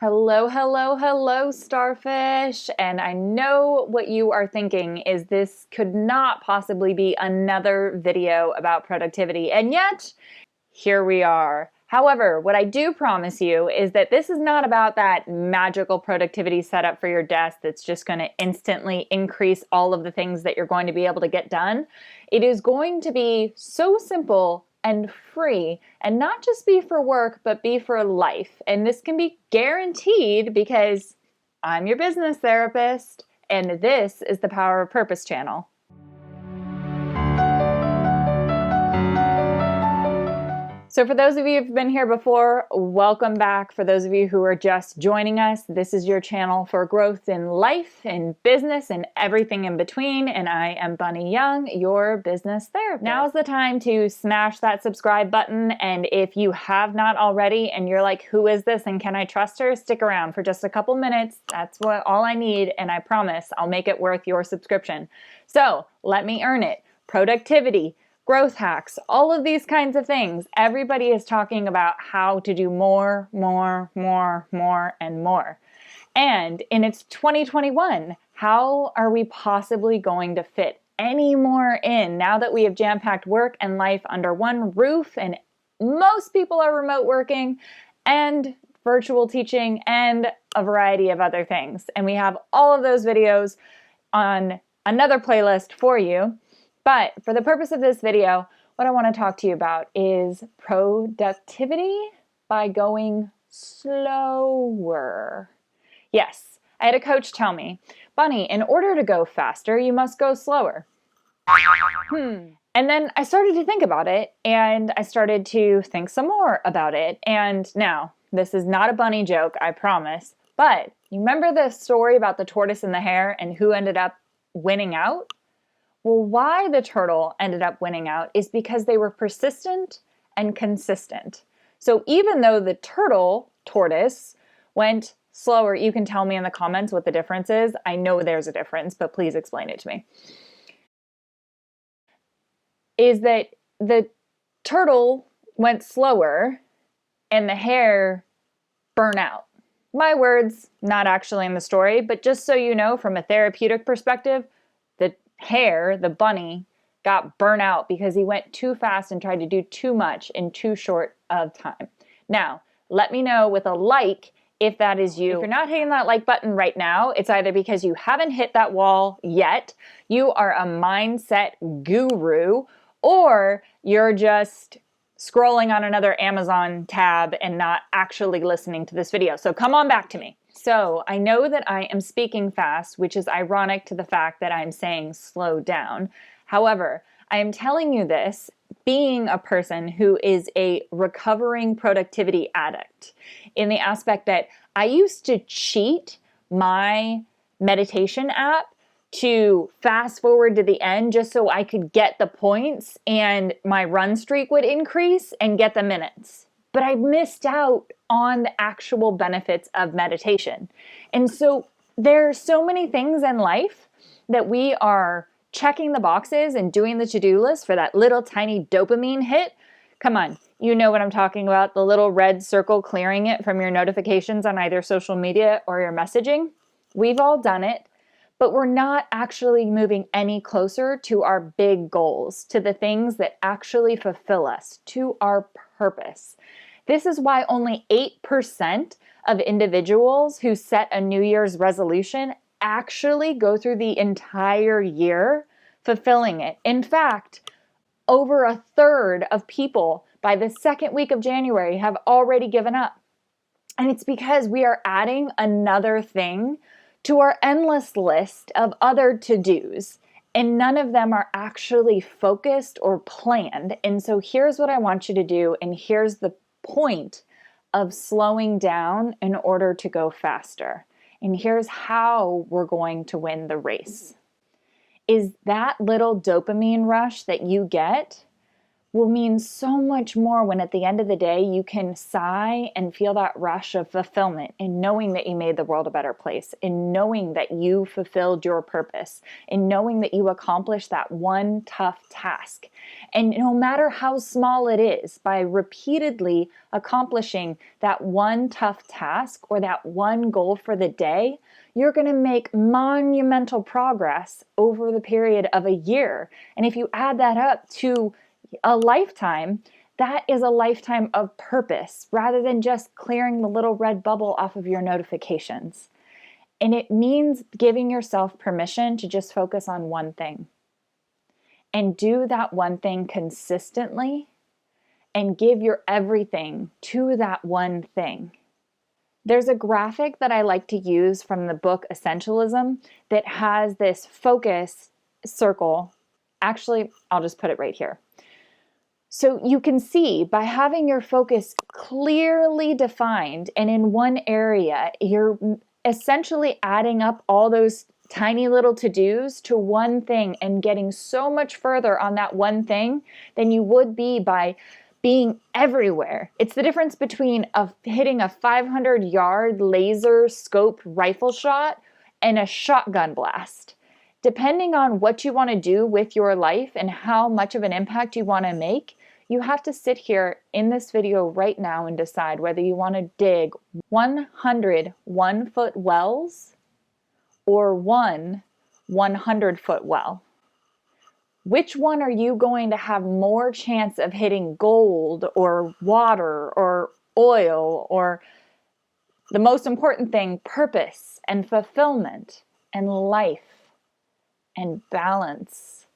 Hello, hello, hello, starfish. And I know what you are thinking is this could not possibly be another video about productivity. And yet, here we are. However, what I do promise you is that this is not about that magical productivity setup for your desk that's just going to instantly increase all of the things that you're going to be able to get done. It is going to be so simple and free, and not just be for work, but be for life. And this can be guaranteed because I'm your business therapist, and this is the Power of Purpose channel. So for those of you who've been here before, welcome back. For those of you who are just joining us, this is your channel for growth in life, in business, and everything in between. And I am Bunny Young, your business therapist. Now's the time to smash that subscribe button. And if you have not already and you're like, who is this and can I trust her? Stick around for just a couple minutes. That's all I need. And I promise I'll make it worth your subscription. So let me earn it. Productivity, growth hacks, all of these kinds of things. Everybody is talking about how to do more, and more. And in its 2021, how are we possibly going to fit any more in now that we have jam-packed work and life under one roof and most people are remote working and virtual teaching and a variety of other things. And we have all of those videos on another playlist for you. But for the purpose of this video, what I want to talk to you about is productivity by going slower. Yes, I had a coach tell me, Bunny, in order to go faster, you must go slower. And then I started to think about it, and I started to think some more about it. And now, this is not a bunny joke, I promise. But you remember the story about the tortoise and the hare and who ended up winning out? Well, why the turtle ended up winning out is because they were persistent and consistent. So even though the tortoise, went slower, you can tell me in the comments what the difference is. I know there's a difference, but please explain it to me. Is that the turtle went slower and the hare burnt out. My words, not actually in the story, but just so you know, from a therapeutic perspective, the hare, the bunny, got burnt out because he went too fast and tried to do too much in too short of time. Now, let me know with a like if that is you. If you're not hitting that like button right now, it's either because you haven't hit that wall yet, you are a mindset guru, or you're just scrolling on another Amazon tab and not actually listening to this video. So come on back to me. So I know that I am speaking fast, which is ironic to the fact that I'm saying slow down. However, I am telling you this being a person who is a recovering productivity addict, in the aspect that I used to cheat my meditation app to fast forward to the end just so I could get the points and my run streak would increase and get the minutes. But I missed out on the actual benefits of meditation. And so there are so many things in life that we are checking the boxes and doing the to-do list for that little tiny dopamine hit. Come on, you know what I'm talking about, the little red circle clearing it from your notifications on either social media or your messaging. We've all done it, but we're not actually moving any closer to our big goals, to the things that actually fulfill us, to our purpose. This is why only 8% of individuals who set a New Year's resolution actually go through the entire year fulfilling it. In fact, over a third of people by the second week of January have already given up. And it's because we are adding another thing to our endless list of other to-dos. And none of them are actually focused or planned. And so here's what I want you to do, and here's the point of slowing down in order to go faster. And here's how we're going to win the race. Is that little dopamine rush that you get will mean so much more when at the end of the day you can sigh and feel that rush of fulfillment in knowing that you made the world a better place, in knowing that you fulfilled your purpose, in knowing that you accomplished that one tough task. And no matter how small it is, by repeatedly accomplishing that one tough task or that one goal for the day, you're going to make monumental progress over the period of a year. And if you add that up to a lifetime, that is a lifetime of purpose rather than just clearing the little red bubble off of your notifications. And it means giving yourself permission to just focus on one thing and do that one thing consistently and give your everything to that one thing. There's a graphic that I like to use from the book Essentialism that has this focus circle. Actually, I'll just put it right here. So you can see by having your focus clearly defined and in one area, you're essentially adding up all those tiny little to-dos to one thing and getting so much further on that one thing than you would be by being everywhere. It's the difference between hitting a 500-yard laser scope rifle shot and a shotgun blast. Depending on what you want to do with your life and how much of an impact you want to make, you have to sit here in this video right now and decide whether you want to dig 100 one-foot wells or one 100-foot well. Which one are you going to have more chance of hitting gold or water or oil or, the most important thing, purpose and fulfillment and life and balance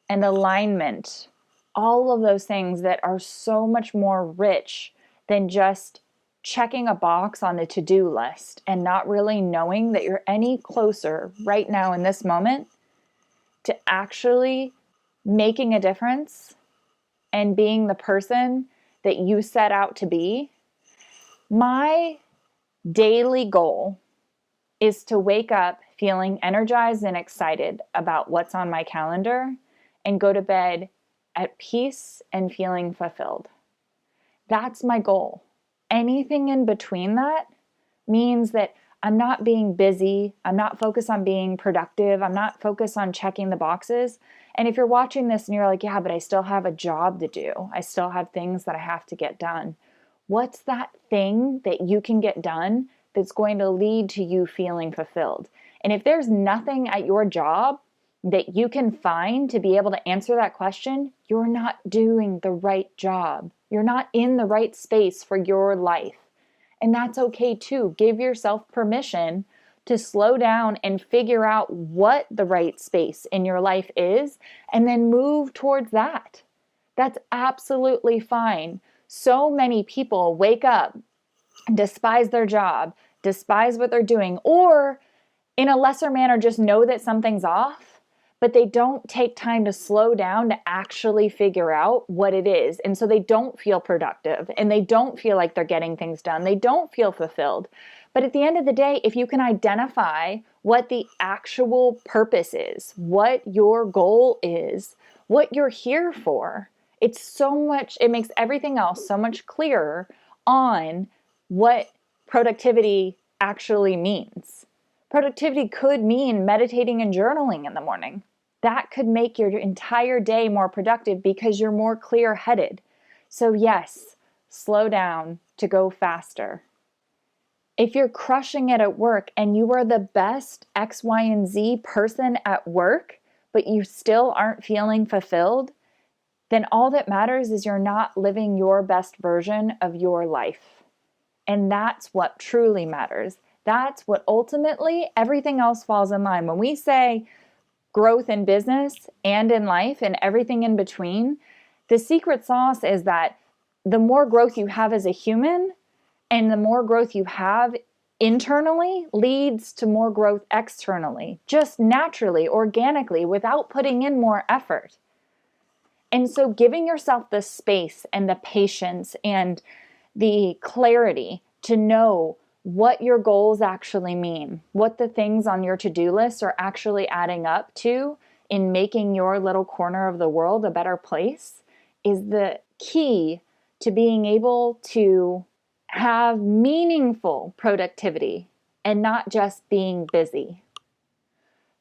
and alignment? All of those things that are so much more rich than just checking a box on the to-do list and not really knowing that you're any closer right now in this moment to actually making a difference and being the person that you set out to be. My daily goal is to wake up feeling energized and excited about what's on my calendar and go to bed at peace and feeling fulfilled. That's my goal. Anything in between that means that I'm not being busy, I'm not focused on being productive, I'm not focused on checking the boxes. And if you're watching this and you're like, yeah, but I still have a job to do, I still have things that I have to get done. What's that thing that you can get done that's going to lead to you feeling fulfilled? And if there's nothing at your job that you can find to be able to answer that question, you're not doing the right job. You're not in the right space for your life. And that's okay too. Give yourself permission to slow down and figure out what the right space in your life is and then move towards that. That's absolutely fine. So many people wake up, despise their job, despise what they're doing, or in a lesser manner just know that something's off, but they don't take time to slow down to actually figure out what it is. And so they don't feel productive and they don't feel like they're getting things done. They don't feel fulfilled. But at the end of the day, if you can identify what the actual purpose is, what your goal is, what you're here for, it makes everything else so much clearer on what productivity actually means. Productivity could mean meditating and journaling in the morning. That could make your entire day more productive because you're more clear-headed. So yes, slow down to go faster. If you're crushing it at work and you are the best X, Y, and Z person at work, but you still aren't feeling fulfilled, then all that matters is you're not living your best version of your life. And that's what truly matters. That's what ultimately everything else falls in line. When we say growth in business and in life and everything in between, the secret sauce is that the more growth you have as a human and the more growth you have internally leads to more growth externally, just naturally, organically, without putting in more effort. And so giving yourself the space and the patience and the clarity to know what your goals actually mean, what the things on your to-do list are actually adding up to in making your little corner of the world a better place, is the key to being able to have meaningful productivity and not just being busy.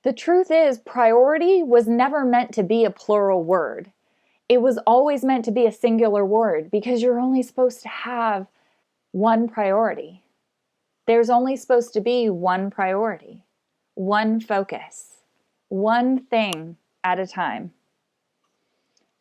The truth is, priority was never meant to be a plural word. It was always meant to be a singular word because you're only supposed to have one priority. There's only supposed to be one priority, one focus, one thing at a time.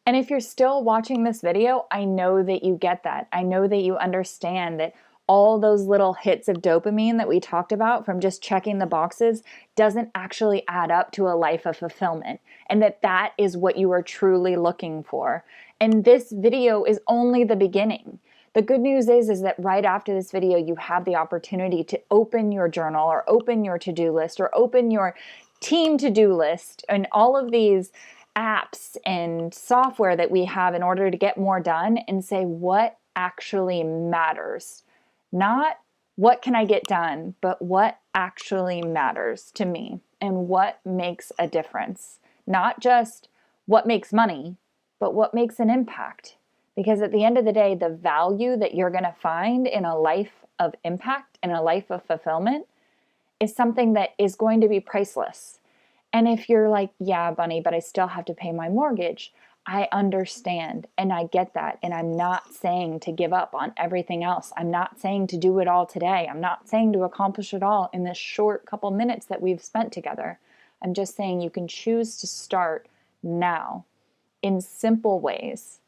And if you're still watching this video, I know that you get that. I know that you understand that all those little hits of dopamine that we talked about from just checking the boxes doesn't actually add up to a life of fulfillment, and that is what you are truly looking for. And this video is only the beginning. The good news is that right after this video, you have the opportunity to open your journal or open your to-do list or open your team to-do list and all of these apps and software that we have in order to get more done and say what actually matters. Not what can I get done, but what actually matters to me and what makes a difference. Not just what makes money, but what makes an impact. Because at the end of the day, the value that you're going to find in a life of impact and a life of fulfillment is something that is going to be priceless. And if you're like, yeah, Bunny, but I still have to pay my mortgage, I understand and I get that. And I'm not saying to give up on everything else. I'm not saying to do it all today. I'm not saying to accomplish it all in this short couple minutes that we've spent together. I'm just saying you can choose to start now in simple ways.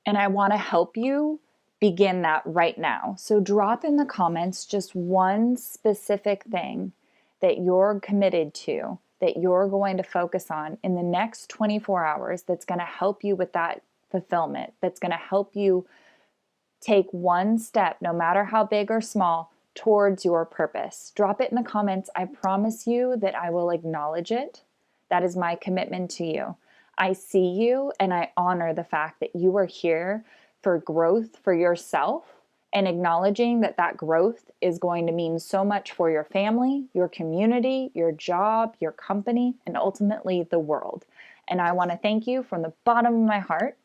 And I want to help you begin that right now. So drop in the comments just one specific thing that you're committed to, that you're going to focus on in the next 24 hours that's going to help you with that fulfillment, that's going to help you take one step, no matter how big or small, towards your purpose. Drop it in the comments. I promise you that I will acknowledge it. That is my commitment to you. I see you and I honor the fact that you are here for growth for yourself, and acknowledging that that growth is going to mean so much for your family, your community, your job, your company, and ultimately the world. And I want to thank you from the bottom of my heart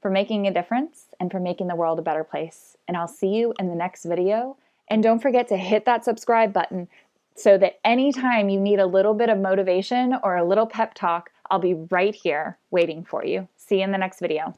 for making a difference and for making the world a better place. And I'll see you in the next video. And don't forget to hit that subscribe button so that anytime you need a little bit of motivation or a little pep talk, I'll be right here waiting for you. See you in the next video.